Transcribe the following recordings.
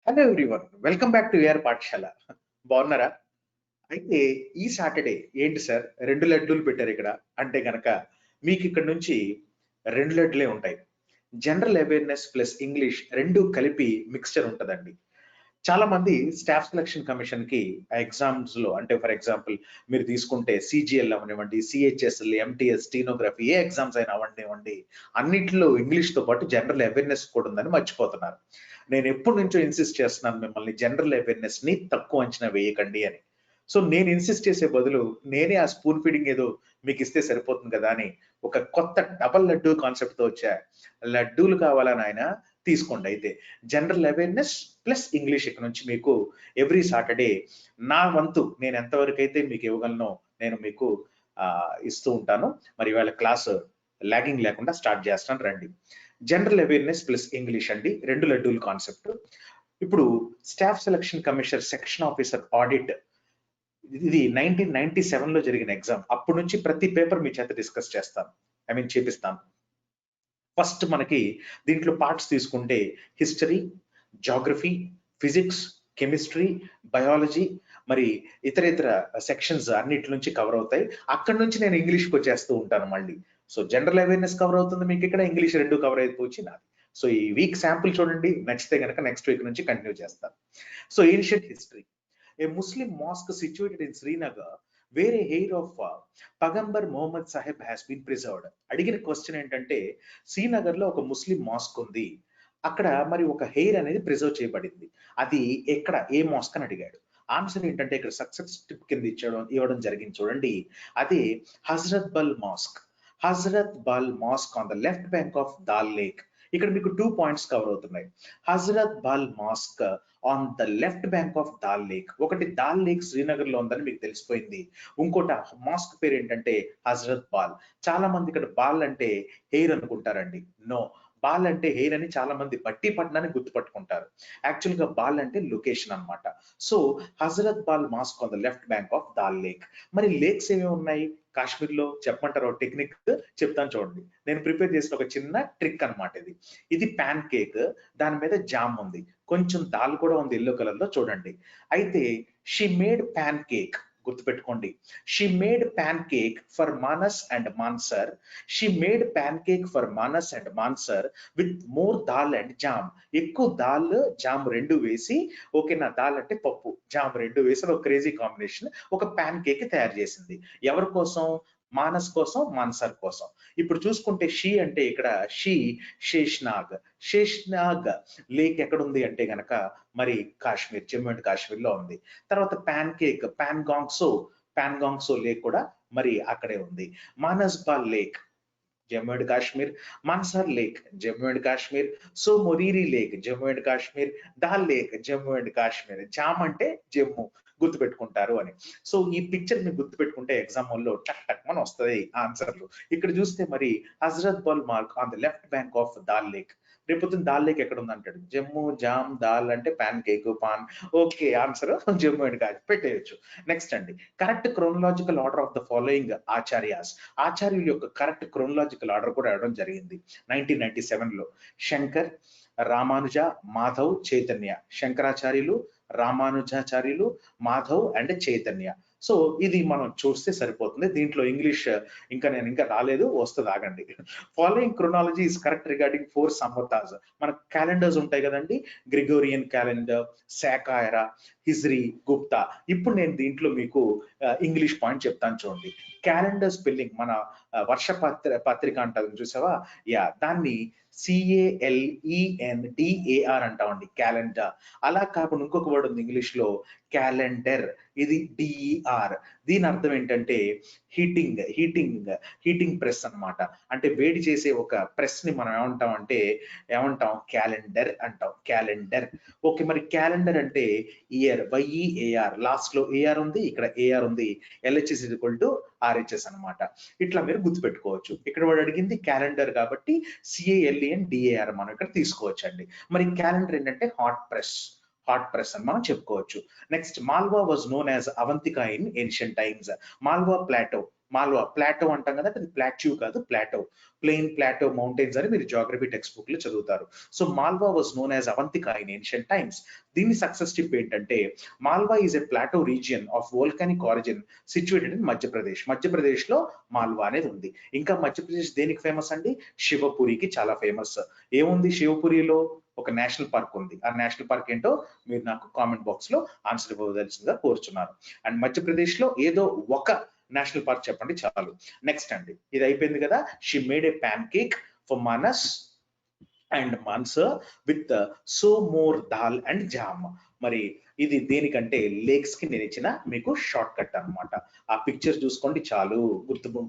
Hello everyone, welcome back to AR Pathashala. బాగున్నారా? అయితే ఈ సాటర్డే ఏంటి సార్ 2 లడ్డూలు పెట్టారు ఇక్కడ అంటే గనక మీకు ఇక్కడ నుంచి 2 లడ్డులే ఉంటాయి. జనరల్ అవేర్‌నెస్ ప్లస్ ఇంగ్లీష్ 2 కలిపి మిక్స్చర్ ఉంటదండి. చాలా మంది స్టాఫ్ సెలక్షన్ కమిషన్‌కి ఎగ్జామ్స్‌లో అంటే ఫర్ ఎగ్జాంపుల్ మీరు తీసుకుంటే సీజీఎల్ అవ్వనివ్వండి, సీహెచ్ఎస్ఎల్, ఎంటీఎస్, స్టెనోగ్రఫీ ఏ ఎగ్జామ్స్ అయినా అవ్వనివ్వండి, అన్నిటిలో ఇంగ్లీష్‌తో పాటు జనరల్ అవేర్‌నెస్ కూడా ఉందని మర్చిపోతున్నారు. నేను ఎప్పటి నుంచో ఇన్సిస్ట్ చేస్తున్నాను మిమ్మల్ని జనరల్ అవేర్‌నెస్‌ని తక్కువ అంచనా వేయకండి అని. సో నేను ఇన్సిస్ట్ చేసే బదులు నేనే ఆ స్పూన్ ఫీడింగ్ ఏదో మీకు ఇస్తే సరిపోతుంది కదా అని ఒక కొత్త డబల్ లడ్డూ కాన్సెప్ట్‌తో వచ్చా. లడ్డూలు కావాలా నాయనా తీసుకోండి అయితే. జనరల్ అవేర్‌నెస్ ప్లస్ ఇంగ్లీష్ ఇక నుంచి మీకు ఎవ్రీ సాటర్డే నా వంతు నేను ఎంతవరకైతే మీకు ఇవ్వగలనో నేను మీకు ఇస్తూ ఉంటాను. మరి ఇవాళ క్లాస్ లాగింగ్ లేకుండా స్టార్ట్ చేస్తాను రండి. జనరల్ అవేర్‌నెస్ ప్లస్ ఇంగ్లీష్ అండి 2 లడ్డూలు కాన్సెప్ట్. ఇప్పుడు staff selection commissioner section officer audit ఇది 1997లో జరిగిన ఎగ్జామ్. అప్పటి నుంచి ప్రతి పేపర్ మీ చేత డిస్కస్ చేస్తాను. చేపిస్తాను. ఫస్ట్ మనకి దీంట్లో పార్ట్స్ తీసుకుంటే history, geography, physics, chemistry, biology మరి ఇతర సెక్షన్స్ అన్నిటి నుంచి కవర్ అవుతాయి. అక్కడి నుంచి నేను ఇంగ్లీష్‌కి వచ్చేస్తూ ఉంటాను మళ్ళీ. సో జనరల్ అవేర్‌నెస్ కవర్ అవుతుంది మీకు ఇక్కడ, ఇంగ్లీష్ 2 కవర్ అయిపోవచ్చు నాది. సో ఈ వీక్ శాంపుల్ చూడండి. నచ్చితే గనక నెక్స్ట్ వీక్ నుంచి కంటిన్యూ చేస్తాను. So ancient history. A Muslim mosque situated in Srinagar where a hair of Pagambar Muhammad Sahib has been preserved. అడిగిన క్వశ్చన్ ఏంటంటే శ్రీనగర్ లో ఒక ముస్లిం మాస్క్ ఉంది, అక్కడ మరి ఒక హెయిర్ అనేది ప్రిజర్వ్ చేయబడింది, అది ఎక్కడ ఏ మాస్క్ అని అడిగాడు. ఆన్సర్ ఏంటంటే ఇక్కడ సక్సెస్ టిప్ కింద ఇవ్వడం జరిగింది చూడండి. అదే హజరత్ బల్ mask. Hazrat Bal mask on the left bank of dal lake. ఇక్కడ మీకు 2 పాయింట్స్ కవర్ అవుతున్నాయి. హజరత్ బల్ mask on the left bank of dal lake. ఒకటి దాల్ లేక్ శ్రీనగర్ లో ఉందని మీకు తెలిసిపోయింది. ఇంకోటి మాస్క్ పేరు ఏంటంటే హజరత్ బాల్. చాలా మంది ఇక్కడ బాల్ అంటే హెయిర్ అనుకుంటారండి. నో, బాల్ అంటే హెయిర్ అని చాలా మంది బట్టి పట్టణాన్ని గుర్తుపట్టుకుంటారు. యాక్చువల్ గా బాల్ అంటే లొకేషన్ అన్నమాట. So Hazrat ball mask on the left bank of dal lake. మరి లేక్స్ ఏమేమి ఉన్నాయి కాశ్మీర్ లో చెప్పమంటారు? టెక్నిక్ చెప్తాను చూడండి. నేను ప్రిపేర్ చేసిన ఒక చిన్న ట్రిక్ అన్నమాట ఇది. ఇది ప్యాన్ కేక్, దాని మీద జామ్ ఉంది, కొంచెం దాల్ కూడా ఉంది ఎల్లో కలర్ లో చూడండి. అయితే షీ మేడ్ ప్యాన్ కేక్, గుర్తుపెట్టుకోండి. She made pancake for Manas and Mansar. She made pancake for Manas and Mansar with more Dal and jam. ఎక్కువ దాల్ జామ్ 2 వేసి, ఓకేనా, దాల్ అంటే పప్పు, జామ్ 2 వేసి ఒక క్రేజీ కాంబినేషన్ ఒక ప్యాన్ కేక్ తయారు చేసింది. ఎవరి కోసం? మానస్ కోసం, మాన్సర్ కోసం. ఇప్పుడు చూసుకుంటే షీ అంటే ఇక్కడ శేష్నాగ్. శేష్నాగ్ లేక్ ఎక్కడ ఉంది అంటే గనక మరి కాశ్మీర్, జమ్మూ అండ్ కాశ్మీర్ లో ఉంది. తర్వాత ప్యాన్ కేక్, పాన్గాంగ్సో లేక్ కూడా మరి అక్కడే ఉంది. Manasbal lake Jammu and Kashmir, Mansar lake Jammu and Kashmir, Tso Moriri lake Jammu and Kashmir, Dal lake Jammu and Kashmir. Jam అంటే జమ్మూ, గుర్తుపెట్టుకుంటారు అని. సో ఈ పిక్చర్ మీరు గుర్తుపెట్టుకుంటే ఎగ్జామ్ లో టక్ టక్ మన వస్తుంది ఆన్సర్లు. ఇక్కడ చూస్తే మరి హజరత్ బల్ mark on the left bank of dal lake. రేపు దాల్ లేక్ ఎక్కడ ఉంది అంటాడు. జమ్మూ, జామ్, దాల్ అంటే pancake, pan. Okay, answer Jammu and Kashmir పెట్టేయచ్చు. నెక్స్ట్ అండి, correct chronological order of the following Acharyas. ఆచార్యుల యొక్క కరెక్ట్ క్రోనలాజికల్ ఆర్డర్ కూడా ఇవ్వడం జరిగింది 1997లో. శంకర్, రామానుజ, మాధవ్, చైతన్య. శంకరాచార్యులు, రామానుజాచార్యులు, మాధవ్ అండ్ చైతన్య. సో ఇది మనం చూస్తే సరిపోతుంది. దీంట్లో ఇంగ్లీష్ ఇంకా రాలేదు, వస్తుంది, ఆగండి. Following chronology is correct regarding 4 సంవత్సరాస్. మన క్యాలెండర్స్ ఉంటాయి కదండి, గ్రిగోరియన్ క్యాలెండర్, శాకాయర, హిజ్రీ, గుప్తా. ఇప్పుడు నేను దీంట్లో మీకు ఇంగ్లీష్ పాయింట్ చెప్తాను చూడండి. క్యాలెండర్ స్పెల్లింగ్ మన వర్ష పత్రిక అంటారు చూసావా, దాన్ని CALENDAR అంటామండి, క్యాలెండర్. అలా కాకుండా ఇంకొక వర్డ్ ఉంది ఇంగ్లీష్ లో, క్యాలెండర్. ఇది DER. దీని అర్థం ఏంటంటే హీటింగ్ ప్రెస్ అన్నమాట. అంటే వేడి చేసే ఒక ప్రెస్ ని మనం ఏమంటాం క్యాలెండర్ అంటాం, క్యాలెండర్. ఓకే, మరి క్యాలెండర్ అంటే ఇయర్, YEAR. లాస్ట్ లో AR ఉంది, ఇక్కడ AR ఉంది. LHS RHS అన్నమాట. ఇట్లా మీరు గుర్తుపెట్టుకోవచ్చు. ఇక్కడ వాడు అడిగింది క్యాలెండర్ కాబట్టి CALENDAR మనం ఇక్కడ తీసుకోవచ్చండి. మరి క్యాలెండర్ ఏంటంటే హాట్ ప్రెస్ అని మనం చెప్పుకోవచ్చు. Next, Malwa was known as Avantika in ancient times. Malwa plateau Malwa plateau అంటాం కదా, అది ప్లాట్యూ కాదు, ప్లాటో, ప్లెయిన్ ప్లాటో మౌంటైన్స్ అని మీరు జాగ్రఫీ టెక్స్ట్ బుక్ లో చదువుతారు. So Malwa was known as Avantika in ancient times. దీని సక్సెస్ టిప్ ఏంటంటే Malwa is a plateau region of volcanic origin situated in Madhya Pradesh. Madhya Pradesh లో మాల్వా అనేది ఉంది. ఇంకా మధ్యప్రదేశ్ దేనికి ఫేమస్ అండి? శివపురికి చాలా ఫేమస్. ఏముంది శివపురిలో? ఒక నేషనల్ పార్క్ ఉంది. ఆ నేషనల్ పార్క్ ఏంటో మీరు నాకు కామెంట్ బాక్స్ లో ఆన్సర్ ఇవ్వవలసిందిగా కోరుచున్నారు. అండ్ మధ్యప్రదేశ్ లో ఏదో ఒక నేషనల్ పార్క్ చెప్పండి చాలు. నెక్స్ట్ అండి, ఇది అయిపోయింది కదా. She made a pancake for Manas and Mansar with so more Dal and jam. మరి ఇది దేనికంటే లేక్స్ కి నేను ఇచ్చిన మీకు షార్ట్ కట్ అన్నమాట. ఆ పిక్చర్ చూసుకోండి చాలు,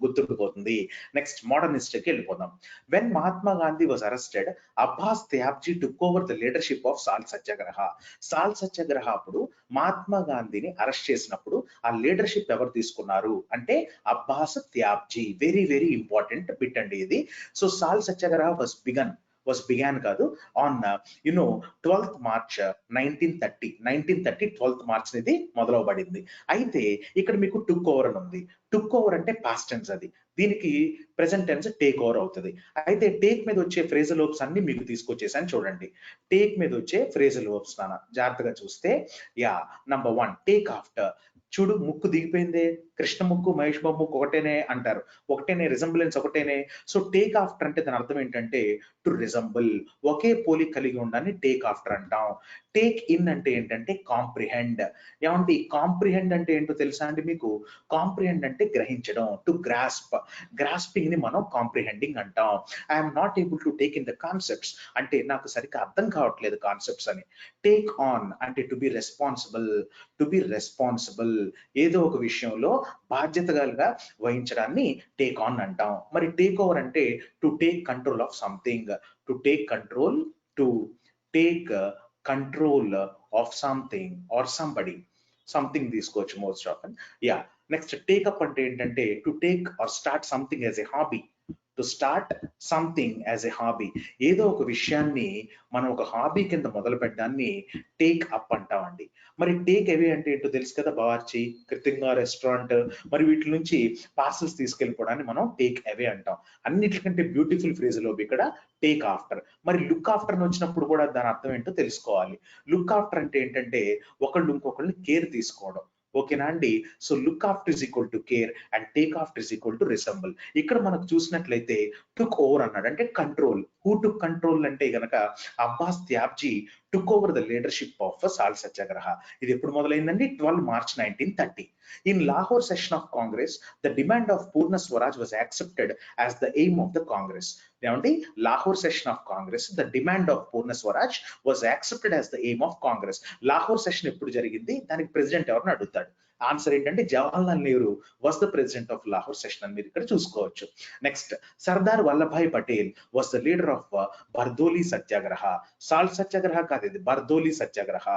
గుర్తుండిపోతుంది. నెక్స్ట్ మోడర్న్ హిస్టరీకి వెళ్ళిపోదాం. When Mahatma Gandhi was arrested, Abbas Tyabji took over the leadership of salt satyagraha. Salt satyagraha అప్పుడు మహాత్మా గాంధీని అరెస్ట్ చేసినప్పుడు ఆ లీడర్షిప్ ఎవరు తీసుకున్నారు అంటే Abbas Tyabji. Very very important bit అండి ఇది. So salt Satyagraha was began కాదు on 12th March 1930 12th March ఇది మొదలవబడింది. అయితే ఇక్కడ మీకు టుక్ ఓవర్ అని ఉంది. టుక్ ఓవర్ అంటే పాస్ట్ టెన్స్, అది దీనికి ప్రెసెంట్ టెన్స్ టేక్ ఓవర్ అవుతుంది. అయితే టేక్ మీద వచ్చే ఫ్రేజల్ వర్బ్స్ అన్ని మీకు తీసుకొచ్చేసాను చూడండి. టేక్ మీద వచ్చే ఫ్రేజల్ వర్బ్స్ నాన్న జాగ్రత్తగా చూస్తే, యా నంబర్ 1 టేక్ ఆఫ్టర్. చూడు ముక్కు దిగిపోయిందే, కృష్ణ ముక్కు మహేష్ బాబు ముక్కు ఒకటేనే అంటారు, ఒకటేనే, రిజంబులెన్స్ ఒకటేనే. సో టేక్ ఆఫ్టర్ అంటే దాని అర్థం ఏంటంటే టు రిజంబుల్, ఒకే పోలిక కలిగి ఉండాలని టేక్ ఆఫ్టర్ అంటాం. టేక్ ఇన్ అంటే ఏంటంటే కాంప్రిహెండ్. ఏమంటే కాంప్రిహెండ్ అంటే ఏంటో తెలుసా అండి మీకు? కాంప్రిహెండ్ అంటే గ్రహించడం, టు గ్రాస్ప్. గ్రాస్పింగ్ ని మనం కాంప్రిహెండింగ్ అంటాం. I'm not able to take in the concepts అంటే నాకు సరిగ్గా అర్థం కావట్లేదు కాన్సెప్ట్స్ అని. టేక్ ఆన్ అంటే to be responsible. To be responsible ఏదో ఒక విషయంలో బాధ్యతగా వహించడాన్ని టేక్ ఆన్ అంటాం. మరి టేక్ ఓవర్ అంటే to take control of something. To take control, to take control of something or somebody. Something తీసుకోవచ్చు most of. Yeah next take up అంటే ఏంటంటే to take or start something as a hobby. To start something as a hobby. ఏదో ఒక విషయాన్ని మనం ఒక hobby కింద మొదలు పెట్టడాన్ని టేక్ అప్ అంటామండి. మరి టేక్ అవే అంటే ఏంటో తెలుసు కదా, బావర్చి, కృతింగా రెస్టారెంట్, మరి వీటి నుంచి పార్సల్స్ తీసుకెళ్ళిపోవడాన్ని మనం టేక్ అవే అంటాం. అన్నిటికంటే బ్యూటిఫుల్ ఫ్రేజ్ లో ఇక్కడ టేక్ ఆఫ్టర్. మరి లుక్ ఆఫ్టర్ వచ్చినప్పుడు కూడా దాని అర్థం ఏంటో తెలుసుకోవాలి. లుక్ ఆఫ్టర్ అంటే ఏంటంటే ఒకళ్ళు ఇంకొకళ్ళని కేర్ తీసుకోవడం. ఓకేనా అండి? So look after is equal to care and take after is equal to resemble. ఇక్కడ మనకు చూసినట్లయితే టుక్ ఓవర్ అన్నాడు అంటే కంట్రోల్. హూ టుక్ కంట్రోల్ అంటే గనక Abbas Tyabji took over the leadership of salt satyagraha. ఇది ఎప్పుడు మొదలైందండి? 12 March 1930. In Lahore session of Congress the demand of Purna Swaraj was accepted as the aim of the Congress. ఏమండి? Lahore session of Congress the demand of Purna Swaraj was accepted as the aim of Congress. Lahore session ఎప్పుడు జరిగింది, దానికి president ఎవరిని అడుగుతాడు? Answer ఏంటంటే Jawaharlal Nehru was the president of Lahore session అని మీరు ఇక్కడ చూసుకోవచ్చు. Next Sardar Vallabhbhai Patel was the leader of Bardoli satyagraha. Salt satyagraha కాదు ఇది, బర్దోలి సత్యాగ్రహ.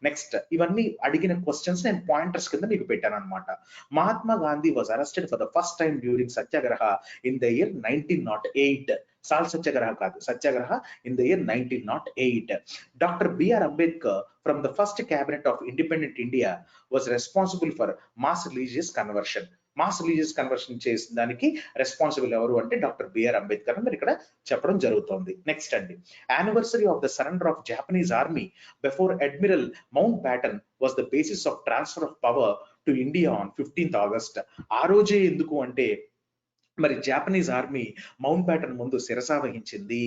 నెక్స్ట్ ఇవన్నీ అడిగిన క్వశ్చన్స్ నేను పాయింటర్స్ కింద మీకు పెట్టాను అనమాట. Mahatma Gandhi was arrested for the first time during satyagraha in the year 1908. Salt satyagraha కాదు, satyagraha in the year 1908. Doctor B R Ambedkar from the first cabinet of independent India was responsible for mass religious conversion. Mass religious conversion చేసిన దానికి responsible ఎవరు అంటే doctor B R Ambedkar అని ఇక్కడ చెప్పడం జరుగుతుంది. Next అండి, anniversary of the surrender of Japanese army before admiral mount baton was the basis of transfer of power to India on 15th August. ఆ రోజే ఎందుకు అంటే మరి జాపనీస్ ఆర్మీ మౌంట్ బ్యాటన్ ముందు శిరసా వహించింది.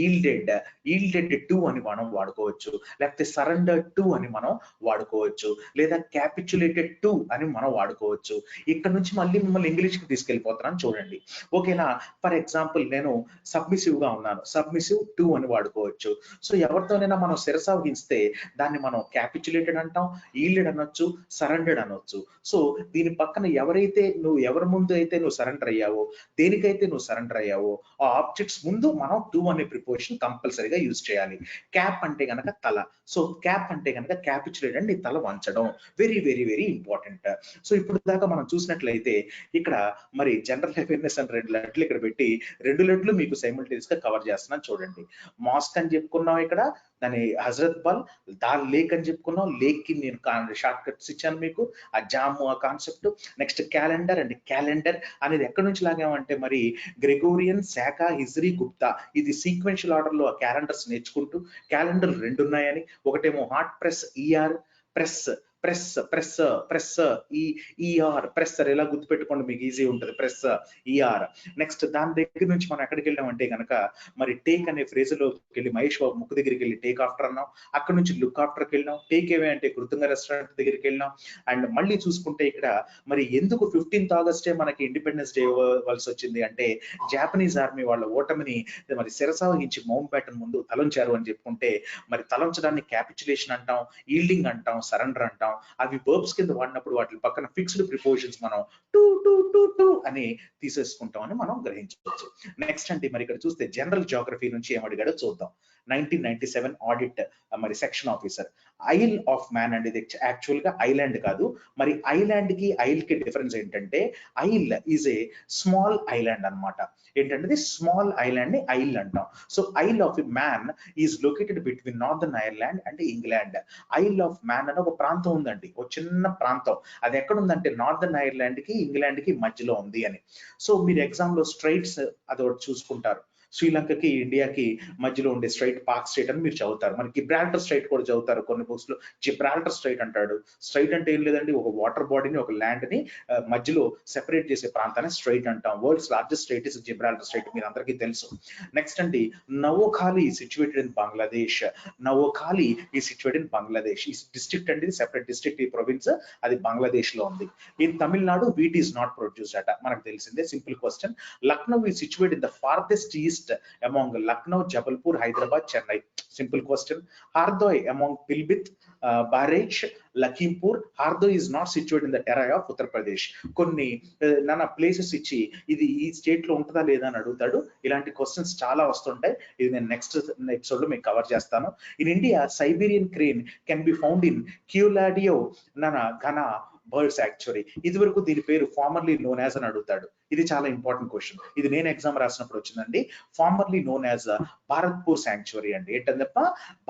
ఈల్డెడ్ టు అని మనం వాడుకోవచ్చు, లేకపోతే సరెండర్ టు అని మనం వాడుకోవచ్చు, లేదా క్యాపిచులేటెడ్ టు అని మనం వాడుకోవచ్చు. ఇక్కడ నుంచి మళ్ళీ మిమ్మల్ని ఇంగ్లీష్ కి తీసుకెళ్ళిపోతున్నాను చూడండి. ఓకేనా? ఫర్ ఎగ్జాంపుల్ నేను సబ్మిసివ్ గా ఉన్నాను, సబ్మిసివ్ టు అని వాడుకోవచ్చు. సో ఎవరితోనైనా మనం శిరసా వహిస్తే దాన్ని మనం క్యాపిచులేటెడ్ అంటాం, ఈల్డెడ్ అనొచ్చు, సరెండర్డ్ అనొచ్చు. సో దీని పక్కన ఎవరి ముందు అయితే నువ్వు సరెండర్ అయ్యావో, దేనికైతే నువ్వు సరెండర్ అయ్యావో ఆ ఆబ్జెక్ట్స్ ముందు మనం టు అనే ప్రిపోజిషన్ కంపల్సరీగా యూజ్ చేయాలి. క్యాప్ అంటే గనక తల. సో క్యాప్ అంటే గనక క్యాపిచులేట్ అండి, తల వంచడం. Very very very important. So ఇప్పుడు దాకా మనం చూసినట్లయితే ఇక్కడ మరి జనరల్ అవేర్నెస్ అని 2 లెట్లు ఇక్కడ పెట్టి 2 లెట్లు మీకు సైమల్టేనియస్ గా కవర్ చేస్తున్నాను చూడండి. మాస్క్ అని చెప్పుకున్నాం, ఇక్కడ దాని హజరత్ బల్, దాల్ లేక్ అని చెప్పుకున్నాం. లేక్ కి నేను షార్ట్ కట్స్ ఇచ్చాను మీకు, ఆ జాము ఆ concept. Next calendar and calendar అనేది ఎక్కడి నుంచి లాగామంటే మరి గ్రెగోరియన్, శాఖ, హిజ్రీ, గుప్తా, ఇది సీక్వెన్షియల్ ఆర్డర్ లో ఆ క్యాలెండర్స్ నేర్చుకుంటూ, క్యాలెండర్ రెండు ఉన్నాయని, ఒకటేమో hot press ER, press press press press ఈ ఈఆర్ ప్రెస్సర్, ఇలా గుర్తుపెట్టుకోండి, మీకు ఈజీ ఉంటుంది ప్రెస్ ఈఆర్. నెక్స్ట్ దాని దగ్గర నుంచి మనం ఎక్కడికి వెళ్ళామంటే కనుక మరి టేక్ అనే ఫ్రేజ్ లోకి వెళ్ళి మహేష్ బాబు ముక్కు దగ్గరికి వెళ్ళి టేక్ ఆఫ్టర్ అన్నాం. అక్కడ నుంచి లుక్ ఆఫ్టర్కి వెళ్ళినాం. టేక్ అవే అంటే కృతంగ రెస్టారెంట్ దగ్గరికి వెళ్ళినాం. అండ్ మళ్ళీ చూసుకుంటే ఇక్కడ మరి ఎందుకు 15th ఆగస్టే మనకి ఇండిపెండెన్స్ డే ఇవ్వాల్సి వచ్చింది అంటే జాపనీస్ ఆర్మీ వాళ్ళ ఓటమిని మరి శిరసావహించి మౌంట్ బ్యాటన్ ముందు తలంచారు అని చెప్పుకుంటే, మరి తలంచడాన్ని క్యాపిచులేషన్ అంటాం, ఈల్డింగ్ అంటాం, సరెండర్ అంటాం. అవి వర్బ్స్ కింద వాడినప్పుడు వాటి పక్కన ఫిక్స్డ్ ప్రిపోజిషన్స్ మనం టూ టూ టూ టూ అని తీసేసుకుంటాం అని మనం గ్రహించవచ్చు. నెక్స్ట్ అంటే మరి ఇక్కడ చూస్తే జనరల్ జియోగ్రఫీ నుంచి ఏమడిగాడో చూద్దాం. 1997 ఆడిట్ మరి section officer, I'll of man అండి. ఇది యాక్చువల్ గా ఐలాండ్ కాదు. మరి ఐలాండ్ కి ఐల్ కి డిఫరెన్స్ ఏంటంటే, I'll is a small island అన్నమాట. ఏంటంటే స్మాల్ ఐలాండ్ ని ఐల్ అంటాం. So I'll of a man is located between northern Ireland and England. I'll of man అనే ఒక ప్రాంతం ఉందండి, ఒక చిన్న ప్రాంతం. అది ఎక్కడ ఉందంటే నార్దర్న్ ఐర్లాండ్ కి ఇంగ్లాండ్ కి మధ్యలో ఉంది అని. సో మీరు ఎగ్జామ్ లో స్ట్రైట్స్ అదొకటి చూసుకుంటారు. శ్రీలంకకి ఇండియాకి మధ్యలో ఉండే స్ట్రైట్ పాక్ స్ట్రైట్ అని మీరు చదువుతారు. మరి గిబ్రాల్టర్ స్ట్రైట్ కూడా చదువుతారు కొన్ని బుక్స్ లో. జిబ్రాల్టర్ స్ట్రైట్ అంటాడు. స్ట్రైట్ అంటే ఏం లేదండి, ఒక వాటర్ బాడీని, ఒక ల్యాండ్ ని మధ్యలో సెపరేట్ చేసే ప్రాంతాన్ని స్ట్రైట్ అంటాం. World's largest straight is Gibraltar straight, మీరు అందరికీ తెలుసు. నెక్స్ట్ అండి నవోఖాలి సిచ్యువేటెడ్ ఇన్ బంగ్లాదేశ్. నవోఖాలి ఈ సిచ్యువేటెడ్ ఇన్ బంగ్లాదేశ్. ఈ డిస్ట్రిక్ట్ అండి సెపరేట్ డిస్ట్రిక్ట్, ఈ ప్రొవిన్స్ అది బంగ్లాదేశ్ లో ఉంది. In Tamil Nadu wheat is not produced అట, మనకు తెలిసిందే, సింపుల్ క్వశ్చన్. లక్నో ఈ situated in the farthest east among Lucknow, Jabalpur, Hyderabad, Chennai. Simple question. Hardoi among Pilbit, Baraj, Lakhimpur. Hardoi is not situated in the area of Uttar Pradesh. కొన్ని నానా places ఇచ్చి ఇది ఈ state లో ఉంటుందా లేదా అని అడుగుతాడు. ఇలాంటి క్వశ్చన్స్ చాలా వస్తుంటాయి. ఇది నేను నెక్స్ట్ ఎపిసోడ్ లో మీకు కవర్ చేస్తాను. In India Siberian crane can be found in Keoladeo నానా ఘనా బర్డ్ సాంక్చురీ. ఇది వరకు దీని పేరు ఫార్మర్లీ నోన్ యాజ్ అని అడుగుతాడు. ఇది చాలా ఇంపార్టెంట్ క్వశ్చన్. ఇది నేను ఎగ్జామ్ రాసినప్పుడు వచ్చిందండి. Formerly known as Bharatpur sanctuary అండి. ఏంటందప్ప,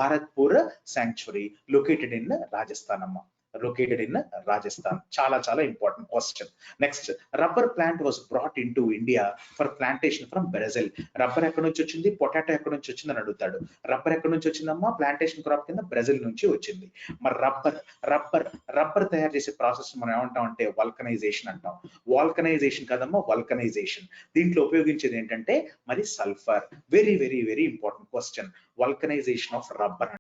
Bharatpur sanctuary located in Rajasthan అమ్మ, located in Rajasthan. చాలా చాలా important question. Next, rubber plant was brought into India for plantation from Brazil. Rubber ఎక్కడి నుంచి వచ్చింది, పొటాటో ఎక్కడి నుంచి వచ్చింది అని అడుగుతాడు. రబ్బర్ ఎక్కడి నుంచి వచ్చిందమ్మా, ప్లాంటేషన్ క్రాప్ కింద బ్రెజిల్ నుంచి వచ్చింది. మరి రబ్బర్ తయారు చేసే ప్రాసెస్ మనం ఏమంటాం అంటే వల్కనైజేషన్ అంటాం. వాల్కనైజేషన్ కదమ్మా, వల్కనైజేషన్. దీంట్లో ఉపయోగించేది ఏంటంటే మరి sulphur. Very very very important question, vulcanisation of rubber.